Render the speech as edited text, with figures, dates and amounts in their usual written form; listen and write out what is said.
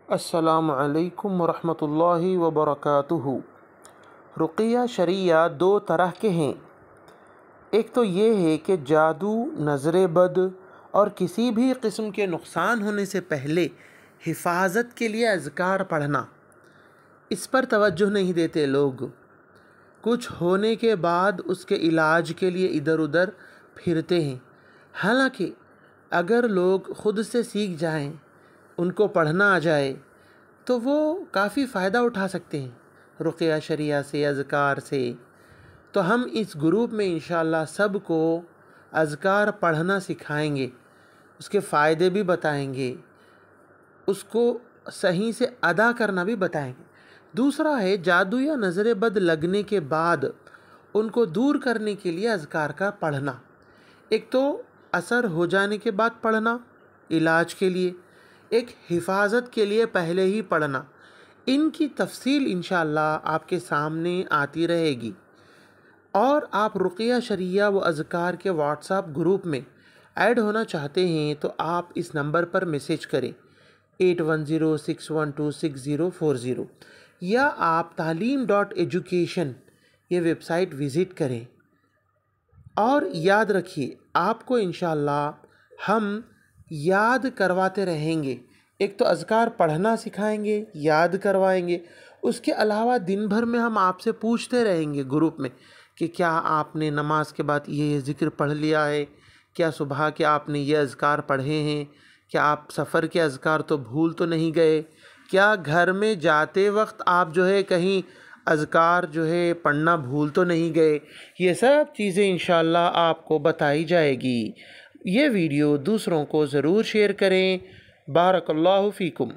अस्सलामु अलैकुम वरहमतुल्लाहि वबरकातुहू। रुक़िया शरिया दो तरह के हैं। एक तो ये है कि जादू, नज़र बद और किसी भी किस्म के नुकसान होने से पहले हिफाजत के लिए अज़कार पढ़ना। इस पर तवज्जो नहीं देते लोग। कुछ होने के बाद उसके इलाज के लिए इधर उधर फिरते हैं। हालांकि अगर लोग ख़ुद से सीख जाएं, उनको पढ़ना आ जाए, तो वो काफ़ी फ़ायदा उठा सकते हैं रुक़िया शरिया से, अज़कार से। तो हम इस ग्रुप में इंशाअल्लाह सब को अज़कार पढ़ना सिखाएंगे, उसके फ़ायदे भी बताएंगे, उसको सही से अदा करना भी बताएंगे। दूसरा है जादू या नज़र बद लगने के बाद उनको दूर करने के लिए अज़कार का पढ़ना। एक तो असर हो जाने के बाद पढ़ना इलाज के लिए, एक हिफाजत के लिए पहले ही पढ़ना। इनकी तफसील इंशाअल्लाह आपके सामने आती रहेगी। और आप रुक़िया शरिया व अज़कार के व्हाट्सएप ग्रुप में ऐड होना चाहते हैं तो आप इस नंबर पर मैसेज करें 8106126040, या आप taaleem.education ये वेबसाइट विज़िट करें। और याद रखिए, आपको इंशाअल्लाह हम याद करवाते रहेंगे। एक तो अज़कार पढ़ना सिखाएंगे, याद करवाएंगे। उसके अलावा दिन भर में हम आपसे पूछते रहेंगे ग्रुप में कि क्या आपने नमाज के बाद ये ज़िक्र पढ़ लिया है, क्या सुबह के आपने ये अज़कार पढ़े हैं, क्या आप सफ़र के अज़कार तो भूल तो नहीं गए, क्या घर में जाते वक्त आप कहीं अज़कार पढ़ना भूल तो नहीं गए। ये सब चीज़ें इंशाअल्लाह आपको बताई जाएगी। ये वीडियो दूसरों को ज़रूर शेयर करें। बारकल्लाहु फ़ीकुम।